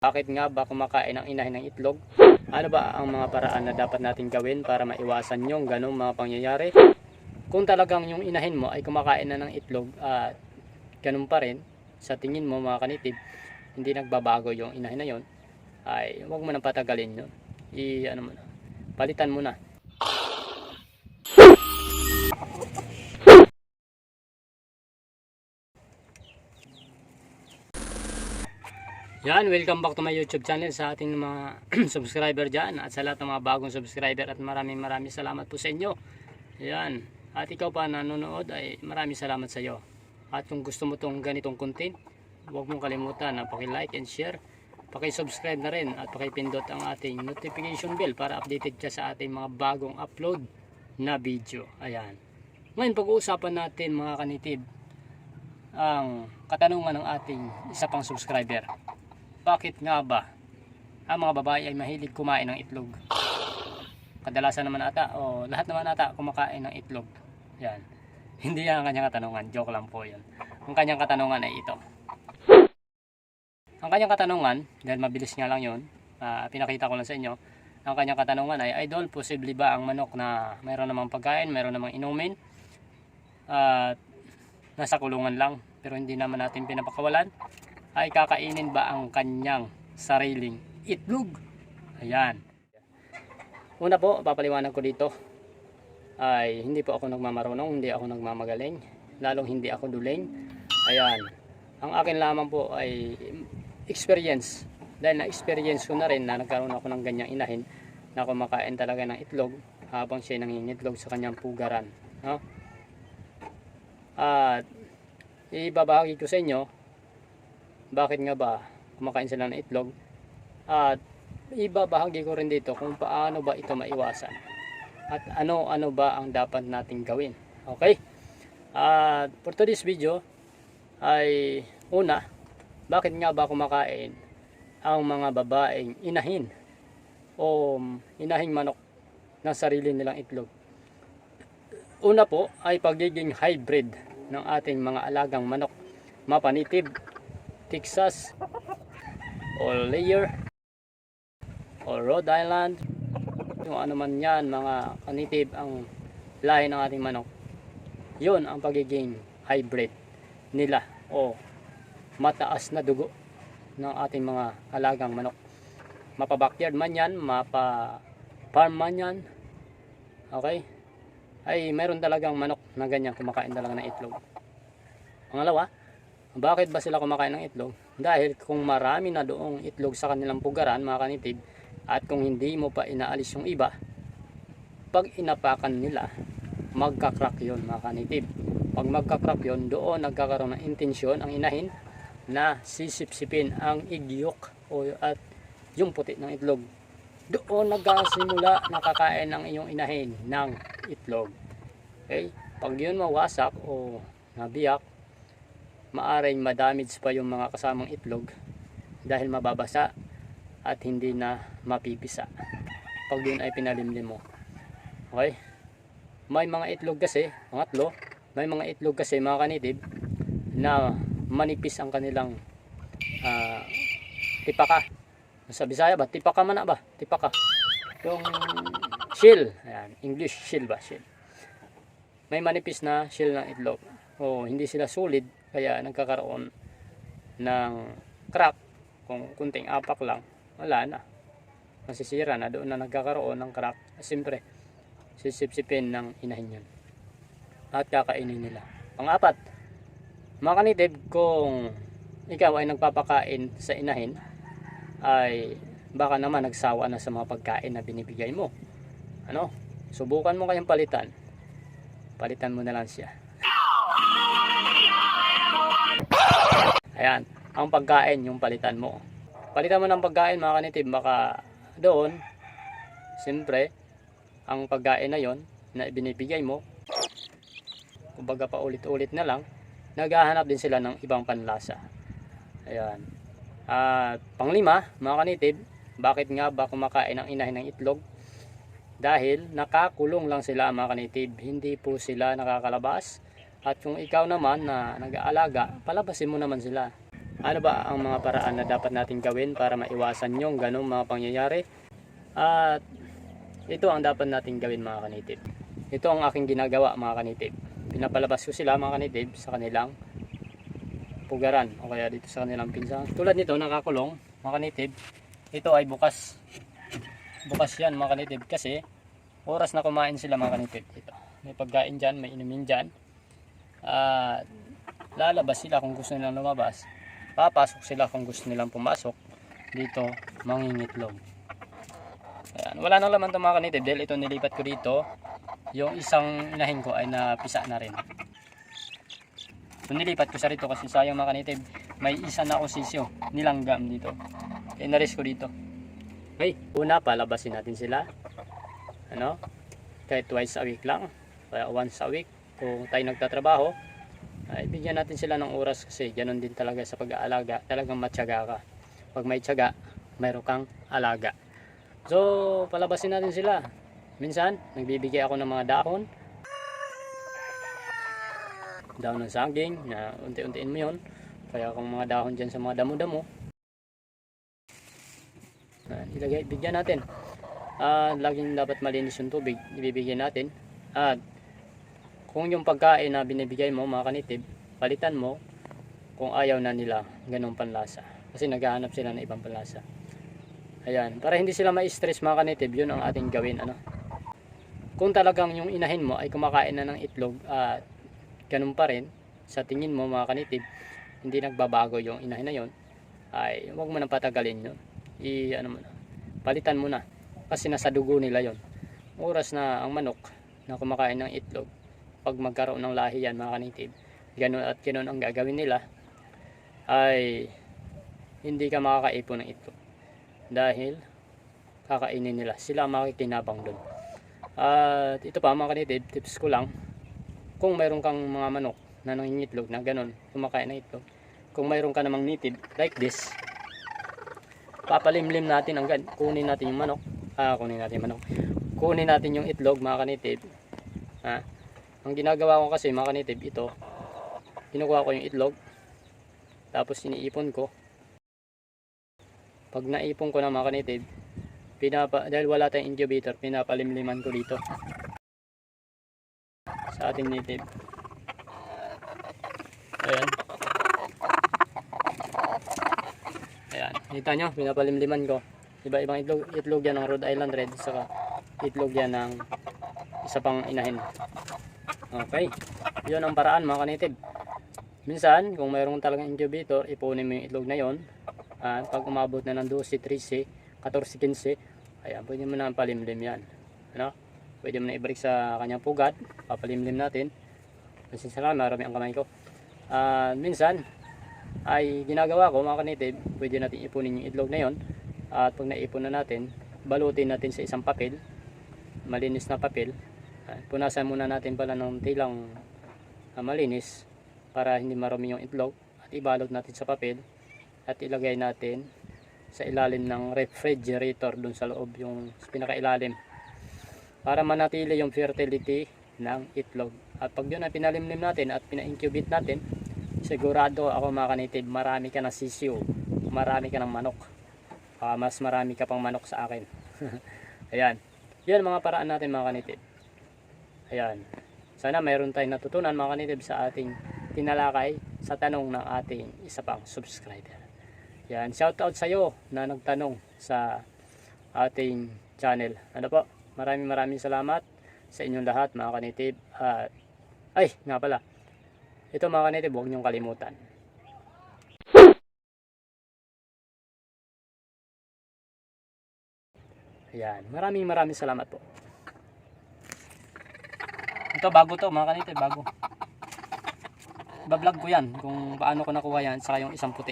Bakit nga ba kumakain ang inahin ng itlog? Ano ba ang mga paraan na dapat natin gawin para maiwasan yung ganong mga pangyayari? Kung talagang yung inahin mo ay kumakain na ng itlog at ganun pa rin, sa tingin mo mga kanitib, hindi nagbabago yung inahin na yon, ay huwag mo nang patagalin yun. Palitan mo na. Yan, welcome back to my YouTube channel sa ating mga subscriber dyan at sa lahat ng mga bagong subscriber, at maraming salamat po sa inyo. Yan, at ikaw pa nanonood ay maraming salamat sa iyo. At kung gusto mo tong ganitong content, huwag mong kalimutan na paki-like and share, paki-subscribe na rin at paki-pindot ang ating notification bell para updated ka sa ating mga bagong upload na video. Ayan, ngayon pag-uusapan natin mga kanitib ang katanungan ng ating isa pang subscriber. Bakit nga ba ang mga babae ay mahilig kumain ng itlog? Kadalasan naman ata o lahat naman ata kumakain ng itlog. Yan. Hindi yan ang kanyang katanungan. Joke lang po yun. Ang kanyang katanungan ay ito. Ang kanyang katanungan, dahil mabilis nga lang yun, pinakita ko lang sa inyo. Ang kanyang katanungan ay, Idol, posible ba ang manok na mayroon namang pagkain, mayroon namang inumin, at nasa kulungan lang, pero hindi naman natin pinapakawalan, ay kakainin ba ang kanyang sariling itlog? Ayan. Una po, papaliwanag ko dito ay hindi po ako nagmamarunong, hindi ako nagmamagaling, lalong hindi ako duling. Ayan. Ang akin lamang po ay experience. Dahil na-experience ko na rin na nagkaroon ako ng ganyang inahin na kumakain talaga ng itlog habang siya nangingitlog sa kanyang pugaran. No? At ibabahagi ko sa inyo bakit nga ba kumakain sila ng itlog, at ibabahagi ko rin dito kung paano ba ito maiwasan at ano ba ang dapat nating gawin. Okay? For today's video ay una, bakit nga ba kumakain ang mga babaeng inahin o inahing manok ng sarili nilang itlog? Una po ay pagiging hybrid ng ating mga alagang manok, mapanitib, Texas, o layer, o Rhode Island, yung ano man yan, mga kanitib ang lahi ng ating manok. Yun ang pagiging hybrid nila o mataas na dugo ng ating mga alagang manok. Mapa backyard man yan, mapa farm man yan, okay, ay meron talagang manok na ganyan kumakain talaga ng itlog. Pangalawa, bakit ba sila kumakain ng itlog? Dahil kung marami na doong itlog sa kanilang pugaran mga kanitib, at kung hindi mo pa inaalis yung iba, pag inapakan nila, magkakrak yun mga kanitib. Pag magkakrak yun, doon nagkakaroon ng intensyon ang inahin na sisipsipin ang igyok at yung puti ng itlog. Doon nagkasimula nakakain ng iyong inahin ng itlog. Okay? Pag yun mawasak o nabiyak, maaring madamage pa yung mga kasamang itlog dahil mababasa at hindi na mapipisa pag yun ay pinalimlim mo. Okay? May mga itlog kasi, pangatlo, may mga itlog kasi mga kanitib na manipis ang kanilang tipaka. Sa Bisaya ba? Tipaka man na ba? Tipaka. Yung shell. Ayan, English shell ba? Shell. May manipis na shell ng itlog. O hindi sila solid, kaya nagkakaroon ng crack. Kung kunting apak lang, wala na, masisira na, doon na nagkakaroon ng crack. Siyempre sisipsipin ng inahin yun at kakainin nila. Pang-apat, mga kanitib, kung ikaw ay nagpapakain sa inahin, ay baka naman nagsawa na sa mga pagkain na binibigay mo. Subukan mo kayang palitan mo na lang siya. Ayan, ang pagkain yung palitan mo. Palitan mo ng pagkain mga kanitib, baka doon, siyempre, ang pagkain na yon na binibigay mo, kumbaga pa ulit-ulit na lang, naghahanap din sila ng ibang panlasa. Ayan. At panglima, mga kanitib, bakit nga ba kumakain ang inahin ng itlog? Dahil nakakulong lang sila mga kanitib, hindi po sila nakakalabas. At kung ikaw naman na nag-aalaga, palabasin mo naman sila. Ano ba ang mga paraan na dapat natin gawin para maiwasan yung ganong mga pangyayari? At ito ang dapat natin gawin mga kanitib. Ito ang aking ginagawa mga kanitib. Pinapalabas ko sila mga kanitib sa kanilang pugaran o kaya dito sa kanilang pinsa. Tulad nito nakakulong mga kanitib. Ito ay bukas. Bukas yan mga kanitib kasi oras na kumain sila mga kanitib. Ito. May pagkain dyan, may inumin dyan. Lalabas sila kung gusto nilang lumabas. Papasok sila kung gusto nilang pumasok. Dito mangingitlog. Ayan. Wala nang laman ito mga kanitib dahil ito nilipat ko dito. Yung isang inahin ko ay napisa na rin. So nilipat ko sa rito kasi sayang mga kanitib. May isa na akong sisyo nilanggam dito. Kaya naris ko dito. Okay, una palabasin natin sila. Ano? Kahit twice a week lang. Kaya once a week. Kung tayo nagtatrabaho, ay bigyan natin sila ng oras kasi ganoon din talaga sa pag-aalaga. Talagang matyaga ka. Pag may tiyaga, mayroon kang alaga. So, palabasin natin sila. Minsan, nagbibigay ako ng mga dahon. Dahon ng saging, na unti-untiin mo yun. Kaya kung mga dahon dyan sa mga damo-damo, ilagay, bigyan natin. Laging dapat malinis yung tubig, ibibigay natin. At kung yung pagkain na binibigay mo, mga kanitib, palitan mo kung ayaw na nila ganong panlasa. Kasi naghahanap sila ng ibang panlasa. Ayan, para hindi sila ma-stress mga kanitib, yun ang ating gawin. Ano? Kung talagang yung inahin mo ay kumakain na ng itlog at ganun pa rin, sa tingin mo mga kanitib, hindi nagbabago yung inahin na yun, ay huwag mo nang patagalin yun. Palitan mo na. Kasi nasa dugo nila yon. Oras na ang manok na kumakain ng itlog, pag magkaroon ng lahi yan mga kanitib, ganun at ganun ang gagawin nila, ay hindi ka makakaipon ng itlog. Dahil kakainin nila, sila makikinabang doon. At ito pa mga kanitib, tips ko lang, kung mayroon kang mga manok na nangingitlog na ganun, kumakain ng itlog, kung mayroon ka namang native like this, papalimlim natin kunin natin yung manok, kunin natin yung itlog mga kanitib. Ang ginagawa ko kasi mga kanitib, ito kinukuha ko yung itlog, tapos iniipon ko. Pag naipon ko na mga kanitib, dahil wala tayong incubator, pinapalimliman ko dito sa ating native. Ayan. Ayan. Kita nyo, pinapalimliman ko. Iba-ibang itlog yan ng Rhode Island Red, saka itlog yan ng isa pang inahin. Okay. Yun ang paraan mga kanitib. Minsan, kung mayroong talagang incubator, ipunin mo yung itlog na yon. Pag umabot na ng 12, 13, 14, 15, ayan, pwede mo na palimlim yan. Ano? Pwede mo na ibalik sa kanyang pugad, papalimlim natin. Kasi salamat, marami ang kamay ko. Minsan, ay ginagawa ko mga kanitib, pwede natin ipunin yung itlog na yon. At pag naipon na natin, balutin natin sa isang papel, malinis na papel. Punasan muna natin pala ng tilang malinis para hindi marumi yung itlog. At ibalot natin sa papel. At ilagay natin sa ilalim ng refrigerator dun sa loob, yung pinakailalim, para manatili yung fertility ng itlog. At pag yun ay pinalimlim natin at pina-incubate natin, sigurado ako mga kanitib, marami ka ng sisiyo, marami ka ng manok. Mas marami ka pang manok sa akin. Ayan, yan mga paraan natin mga kanitib. Ayan, sana mayroon tayong natutunan mga kanitib sa ating tinalakay sa tanong ng ating isa pang subscriber. Yan, shout out sa iyo na nagtanong sa ating channel. Ano po? Maraming salamat sa inyong lahat mga kanitib. Ay, nga pala. Ito mga kanitib, huwag niyong kalimutan. Ayan, maraming salamat po. Ito bago to mga kanitib, bago. Bablog ko yan kung paano ko nakuha yan, saka yung isang puti.